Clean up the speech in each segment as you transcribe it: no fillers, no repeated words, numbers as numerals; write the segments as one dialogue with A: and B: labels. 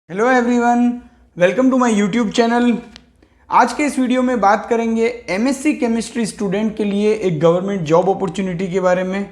A: Hello everyone, welcome to my YouTube channel. आज के इस वीडियो में बात करेंगे एमएससी केमिस्ट्री स्टूडेंट के लिए एक गवर्नमेंट जॉब अपॉर्चुनिटी के बारे में।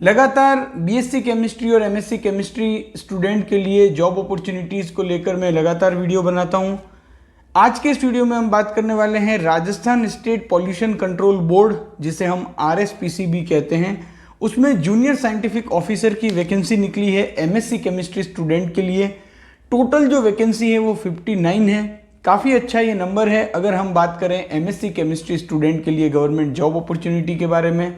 A: लगातार बीएससी केमिस्ट्री और एमएससी केमिस्ट्री स्टूडेंट के लिए जॉब अपॉर्चुनिटीज़ को लेकर मैं लगातार वीडियो बनाता हूं। आज के इस वीडियो में हम बात करने वाले हैं Rajasthan state pollution control board, जिसे हम RSPCB कहते हैं, उसमें जूनियर साइंटिफिक ऑफिसर की वैकेंसी निकली है एमएससी केमिस्ट्री स्टूडेंट के लिए। टोटल जो वैकेंसी है वो 59 है। काफ़ी अच्छा ये नंबर है अगर हम बात करें एमएससी केमिस्ट्री स्टूडेंट के लिए गवर्नमेंट जॉब अपॉर्चुनिटी के बारे में।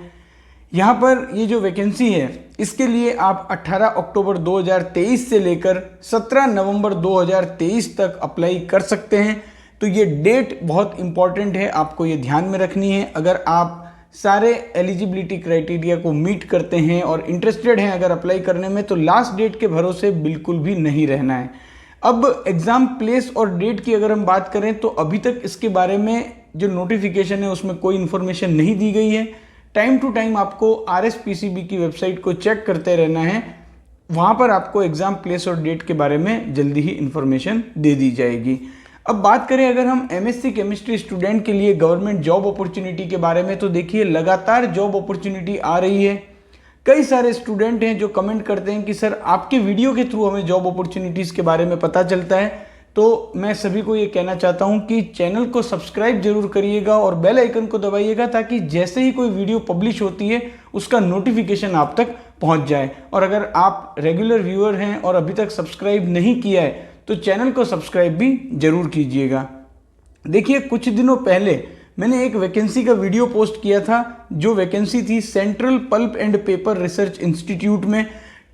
A: यहाँ पर ये जो वैकेंसी है इसके लिए आप 18 अक्टूबर 2023 से लेकर 17 नवंबर 2023 तक अप्लाई कर सकते हैं। तो ये डेट बहुत इंपॉर्टेंट है, आपको ये ध्यान में रखनी है। अगर आप सारे एलिजिबिलिटी क्राइटेरिया को मीट करते हैं और इंटरेस्टेड हैं अगर अप्लाई करने में, तो लास्ट डेट के भरोसे बिल्कुल भी नहीं रहना है। अब एग्ज़ाम प्लेस और डेट की अगर हम बात करें तो अभी तक इसके बारे में जो नोटिफिकेशन है उसमें कोई इन्फॉर्मेशन नहीं दी गई है। टाइम टू टाइम आपको RSPCB की वेबसाइट को चेक करते रहना है, वहाँ पर आपको एग्ज़ाम प्लेस और डेट के बारे में जल्दी ही इन्फॉर्मेशन दे दी जाएगी। अब बात करें अगर हम एमएससी केमिस्ट्री स्टूडेंट के लिए गवर्नमेंट जॉब अपॉर्चुनिटी के बारे में, तो देखिए लगातार जॉब अपॉर्चुनिटी आ रही है। कई सारे स्टूडेंट हैं जो कमेंट करते हैं कि सर आपके वीडियो के थ्रू हमें जॉब अपॉर्चुनिटीज़ के बारे में पता चलता है। तो मैं सभी को ये कहना चाहता हूँ कि चैनल को सब्सक्राइब जरूर करिएगा और बेल आइकन को दबाइएगा, ताकि जैसे ही कोई वीडियो पब्लिश होती है उसका नोटिफिकेशन आप तक पहुँच जाए। और अगर आप रेगुलर व्यूअर हैं और अभी तक सब्सक्राइब नहीं किया है तो चैनल को सब्सक्राइब भी जरूर कीजिएगा। देखिए, कुछ दिनों पहले मैंने एक वैकेंसी का वीडियो पोस्ट किया था। जो वैकेंसी थी central pulp and paper research institute में।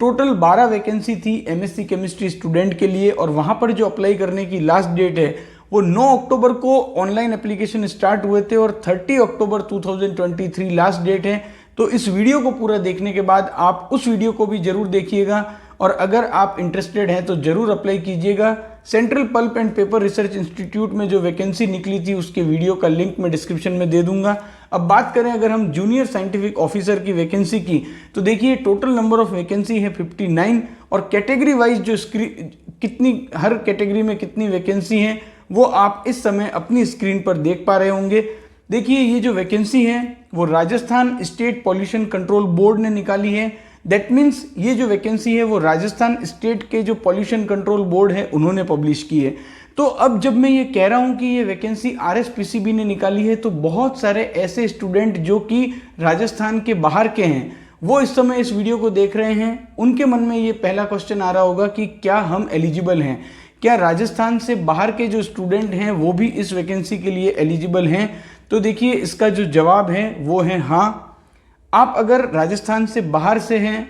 A: टोटल 12 वैकेंसी थी एमएससी केमिस्ट्री स्टूडेंट के लिए, और वहाँ पर जो अप्लाई करने की लास्ट डेट है वो 9 अक्टूबर को ऑनलाइन एप्लीकेशन स्टार्ट हुए थे और 30 अक्टूबर 2023 लास्ट डेट है। तो इस वीडियो को पूरा देखने के बाद आप उस वीडियो को भी जरूर देखिएगा, और अगर आप इंटरेस्टेड हैं तो जरूर अप्लाई कीजिएगा। Central pulp and paper research institute में जो वैकेंसी निकली थी उसके वीडियो का लिंक मैं डिस्क्रिप्शन में दे दूंगा। अब बात करें अगर हम जूनियर साइंटिफिक ऑफिसर की वैकेंसी की, तो देखिए टोटल नंबर ऑफ वैकेंसी है 59, और कैटेगरी वाइज जो कितनी हर कैटेगरी में कितनी वैकेंसी है वो आप इस समय अपनी स्क्रीन पर देख पा रहे होंगे। देखिए, ये जो वैकेंसी है वो Rajasthan state pollution control board ने निकाली है। दैट मीन्स ये जो वैकेंसी है वो राजस्थान स्टेट के जो पॉल्यूशन कंट्रोल बोर्ड है उन्होंने पब्लिश की है। तो अब जब मैं ये कह रहा हूँ कि ये वैकेंसी RSPCB ने निकाली है, तो बहुत सारे ऐसे स्टूडेंट जो कि राजस्थान के बाहर के हैं वो इस समय इस वीडियो को देख रहे हैं। उनके मन में ये पहला क्वेश्चन आ रहा होगा कि क्या हम एलिजिबल हैं, क्या राजस्थान से बाहर के जो स्टूडेंट हैं वो भी इस वैकेंसी के लिए एलिजिबल हैं। तो देखिए, इसका जो जवाब है वो है हाँ। आप अगर राजस्थान से बाहर से हैं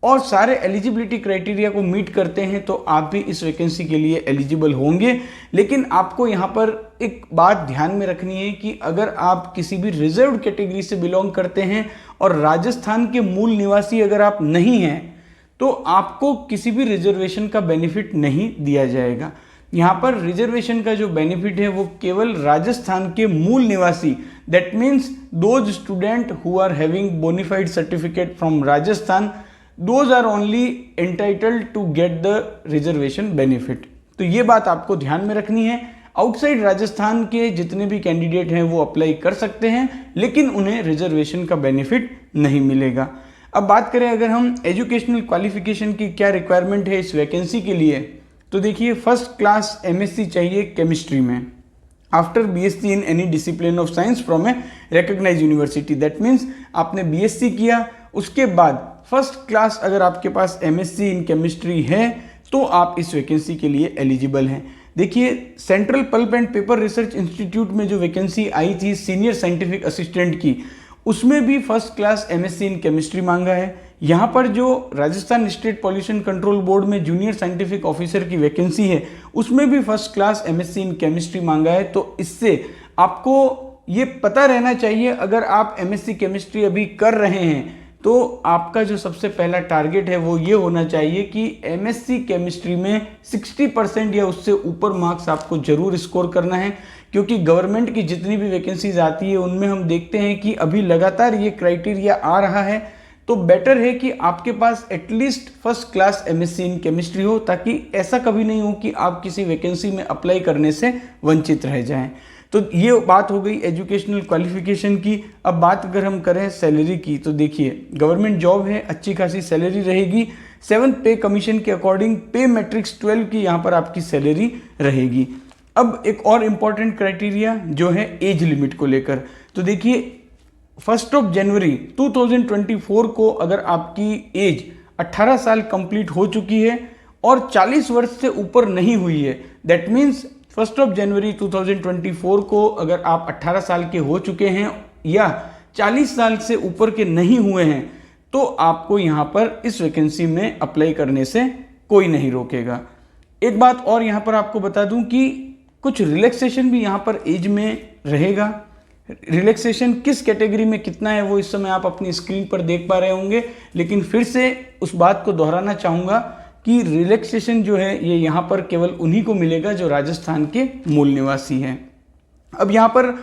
A: और सारे एलिजिबिलिटी क्राइटेरिया को मीट करते हैं तो आप भी इस वैकेंसी के लिए एलिजिबल होंगे। लेकिन आपको यहाँ पर एक बात ध्यान में रखनी है कि अगर आप किसी भी रिजर्व्ड कैटेगरी से बिलोंग करते हैं और राजस्थान के मूल निवासी अगर आप नहीं हैं, तो आपको किसी भी रिजर्वेशन का बेनिफिट नहीं दिया जाएगा। यहाँ पर रिजर्वेशन का जो बेनिफिट है वो केवल राजस्थान के मूल निवासी, that means those student who are having bonafide certificate from Rajasthan, those are only entitled to get the reservation benefit. तो ये बात आपको ध्यान में रखनी है। आउटसाइड राजस्थान के जितने भी कैंडिडेट हैं वो अप्लाई कर सकते हैं, लेकिन उन्हें रिजर्वेशन का बेनिफिट नहीं मिलेगा। अब बात करें अगर हम एजुकेशनल क्वालिफिकेशन की क्या रिक्वायरमेंट है इस वैकेंसी के लिए, तो देखिए फर्स्ट क्लास एमएससी चाहिए केमिस्ट्री में after BSc in any discipline of science from a recognised university. That means आपने बीएससी किया, उसके बाद फर्स्ट क्लास अगर आपके पास एमएससी इन केमिस्ट्री है तो आप इस वैकेंसी के लिए एलिजिबल हैं। देखिए, central pulp and paper research institute में जो वैकेंसी आई थी सीनियर साइंटिफिक असिस्टेंट की, उसमें भी first class MSc in chemistry मांगा है। यहाँ पर जो Rajasthan state pollution control board में जूनियर साइंटिफिक ऑफिसर की वैकेंसी है उसमें भी first class MSc in chemistry मांगा है। तो इससे आपको ये पता रहना चाहिए, अगर आप एमएससी केमिस्ट्री अभी कर रहे हैं तो आपका जो सबसे पहला टारगेट है वो ये होना चाहिए कि एमएससी केमिस्ट्री में 60% या उससे ऊपर मार्क्स आपको जरूर स्कोर करना है। क्योंकि गवर्नमेंट की जितनी भी वैकेंसीज आती है उनमें हम देखते हैं कि अभी लगातार ये क्राइटेरिया आ रहा है। तो बेटर है कि आपके पास at least first class MSc in chemistry हो, ताकि ऐसा कभी नहीं हो कि आप किसी वैकेंसी में अप्लाई करने से वंचित रह जाएं। तो ये बात हो गई एजुकेशनल क्वालिफिकेशन की। अब बात अगर हम करें सैलरी की, तो देखिए गवर्नमेंट जॉब है, अच्छी खासी सैलरी रहेगी। 7th पे कमीशन के अकॉर्डिंग पे मैट्रिक्स 12 की यहाँ पर आपकी सैलरी रहेगी। अब एक और इम्पॉर्टेंट क्राइटेरिया जो है एज लिमिट को लेकर, तो देखिए 1 जनवरी 2024 को अगर आपकी एज 18 साल कंप्लीट हो चुकी है और 40 वर्ष से ऊपर नहीं हुई है, दैट मीन्स 1 जनवरी 2024 को अगर आप 18 साल के हो चुके हैं या 40 साल से ऊपर के नहीं हुए हैं, तो आपको यहाँ पर इस वैकेंसी में अप्लाई करने से कोई नहीं रोकेगा। एक बात और यहाँ पर आपको बता दूं कि कुछ रिलैक्सेशन भी यहाँ पर एज में रहेगा। रिलैक्सेशन किस कैटेगरी में कितना है वो इस समय आप अपनी स्क्रीन पर देख पा रहे होंगे, लेकिन फिर से उस बात को दोहराना चाहूँगा कि रिलैक्सेशन जो है ये यहाँ पर केवल उन्हीं को मिलेगा जो राजस्थान के मूल निवासी हैं। अब यहाँ पर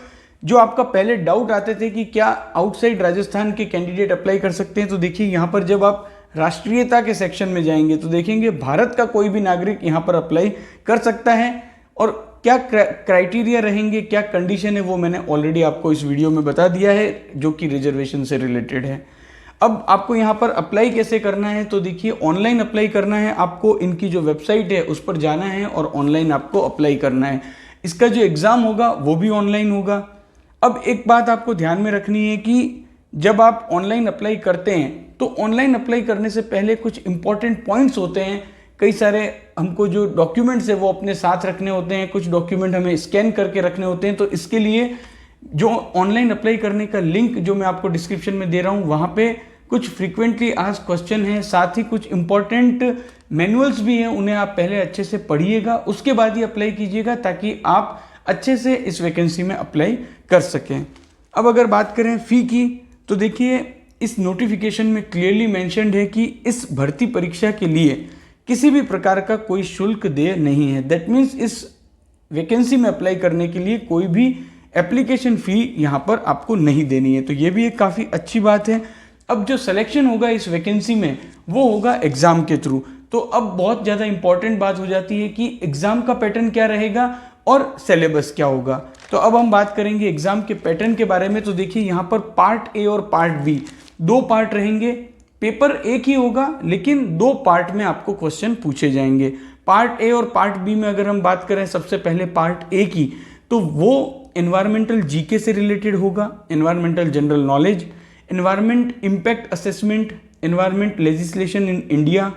A: जो आपका पहले डाउट आते थे कि क्या आउटसाइड राजस्थान के कैंडिडेट अप्लाई कर सकते हैं, तो देखिए यहाँ पर जब आप राष्ट्रीयता के सेक्शन में जाएंगे तो देखेंगे भारत का कोई भी नागरिक यहाँ पर अप्लाई कर सकता है। और क्या क्राइटेरिया रहेंगे, क्या कंडीशन है, वो मैंने ऑलरेडी आपको इस वीडियो में बता दिया है, जो कि रिजर्वेशन से रिलेटेड है। अब आपको यहाँ पर अप्लाई कैसे करना है, तो देखिए ऑनलाइन अप्लाई करना है। आपको इनकी जो वेबसाइट है उस पर जाना है और ऑनलाइन आपको अप्लाई करना है। इसका जो एग्ज़ाम होगा वो भी ऑनलाइन होगा। अब एक बात आपको ध्यान में रखनी है कि जब आप ऑनलाइन अप्लाई करते हैं तो ऑनलाइन अप्लाई करने से पहले कुछ इंपॉर्टेंट पॉइंट्स होते हैं। कई सारे हमको जो डॉक्यूमेंट्स है वो अपने साथ रखने होते हैं, कुछ डॉक्यूमेंट हमें स्कैन करके रखने होते हैं। तो इसके लिए जो ऑनलाइन अप्लाई करने का लिंक जो मैं आपको डिस्क्रिप्शन में दे रहा हूँ, वहाँ पे कुछ फ्रीक्वेंटली आस्क्ड क्वेश्चन है, साथ ही कुछ इंपॉर्टेंट मैनुअल्स भी हैं, उन्हें आप पहले अच्छे से पढ़िएगा, उसके बाद ही अप्लाई कीजिएगा ताकि आप अच्छे से इस वैकेंसी में अप्लाई कर सकें। अब अगर बात करें फ़ी की, तो देखिए इस नोटिफिकेशन में क्लियरली मेंशन्ड है कि इस भर्ती परीक्षा के लिए किसी भी प्रकार का कोई शुल्क देय नहीं है। दैट मीन्स इस वैकेंसी में अप्लाई करने के लिए कोई भी एप्लीकेशन फ़ी यहाँ पर आपको नहीं देनी है, तो ये भी एक काफ़ी अच्छी बात है। अब जो सिलेक्शन होगा इस वैकेंसी में वो होगा एग्ज़ाम के थ्रू। तो अब बहुत ज़्यादा इंपॉर्टेंट बात हो जाती है कि एग्ज़ाम का पैटर्न क्या रहेगा और सिलेबस क्या होगा। तो अब हम बात करेंगे एग्ज़ाम के पैटर्न के बारे में। तो देखिए यहाँ पर पार्ट ए और पार्ट बी 2 पार्ट रहेंगे। पेपर एक ही होगा लेकिन 2 पार्ट में आपको क्वेश्चन पूछे जाएंगे। पार्ट ए और पार्ट बी में अगर हम बात करें सबसे पहले पार्ट ए की, तो वो एनवायरमेंटल जीके से रिलेटेड होगा, environmental general knowledge, environment impact assessment, environment legislation in India,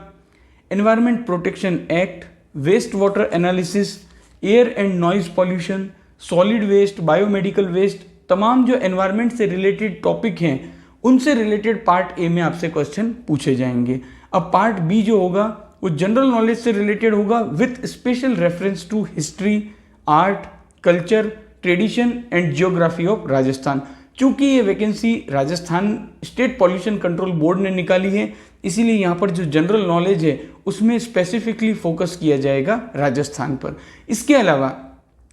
A: environment protection act, waste water analysis, air and noise pollution, solid waste, biomedical waste, तमाम जो एनवायरमेंट से रिलेटेड टॉपिक हैं उनसे रिलेटेड पार्ट ए में आपसे question पूछे जाएंगे। अब पार्ट बी जो होगा वो जनरल नॉलेज से रिलेटेड होगा with special reference to history, art, culture, tradition and geography of Rajasthan. चूंकि ये vacancy Rajasthan state pollution control board ने निकाली है, इसीलिए यहाँ पर जो जनरल नॉलेज है उसमें स्पेसिफिकली फोकस किया जाएगा राजस्थान पर। इसके अलावा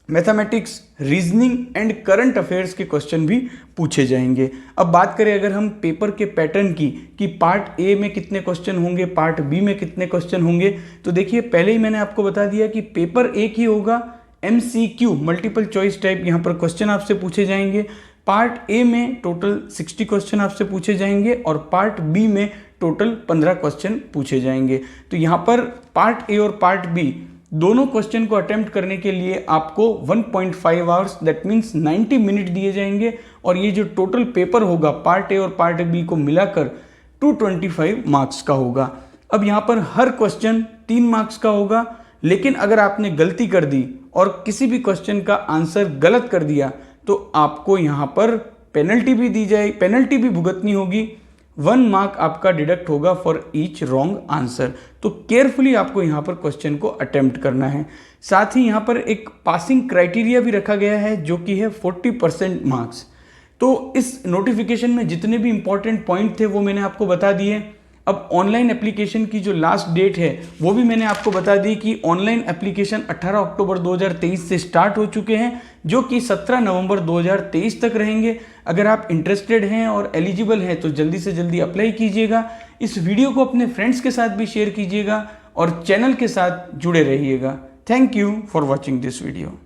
A: mathematics, reasoning and current affairs के क्वेश्चन भी पूछे जाएंगे। अब बात करें अगर हम पेपर के पैटर्न की कि पार्ट ए में कितने क्वेश्चन होंगे, पार्ट बी में कितने क्वेश्चन होंगे, तो देखिए पहले ही मैंने आपको बता दिया कि पेपर एक ही होगा, MCQ मल्टीपल चॉइस टाइप यहाँ पर क्वेश्चन आपसे पूछे जाएंगे। पार्ट ए में टोटल 60 क्वेश्चन आपसे पूछे जाएंगे और पार्ट बी में टोटल 15 क्वेश्चन पूछे जाएंगे। तो यहाँ पर पार्ट ए और पार्ट बी दोनों क्वेश्चन को अटेम्प्ट करने के लिए आपको 1.5 आवर्स दैट मीन्स 90 मिनट दिए जाएंगे और ये जो टोटल पेपर होगा पार्ट ए और पार्ट बी को मिलाकर 225 मार्क्स का होगा। अब यहाँ पर हर क्वेश्चन 3 मार्क्स का होगा, लेकिन अगर आपने गलती कर दी और किसी भी क्वेश्चन का आंसर गलत कर दिया तो आपको यहाँ पर पेनल्टी भी दी जाए, पेनल्टी भी भुगतनी होगी। 1 मार्क आपका डिडक्ट होगा फॉर ईच रॉन्ग आंसर। तो केयरफुली आपको यहाँ पर क्वेश्चन को अटेम्प्ट करना है। साथ ही यहाँ पर एक पासिंग क्राइटेरिया भी रखा गया है जो कि है 40% मार्क्स। तो इस नोटिफिकेशन में जितने भी इंपॉर्टेंट पॉइंट थे वो मैंने आपको बता दिए। अब ऑनलाइन एप्लीकेशन की जो लास्ट डेट है वो भी मैंने आपको बता दी कि ऑनलाइन एप्लीकेशन 18 अक्टूबर 2023 से स्टार्ट हो चुके हैं, जो कि 17 नवंबर 2023 तक रहेंगे। अगर आप इंटरेस्टेड हैं और एलिजिबल हैं तो जल्दी से जल्दी अप्लाई कीजिएगा। इस वीडियो को अपने फ्रेंड्स के साथ भी शेयर कीजिएगा और चैनल के साथ जुड़े रहिएगा। Thank you for watching this video.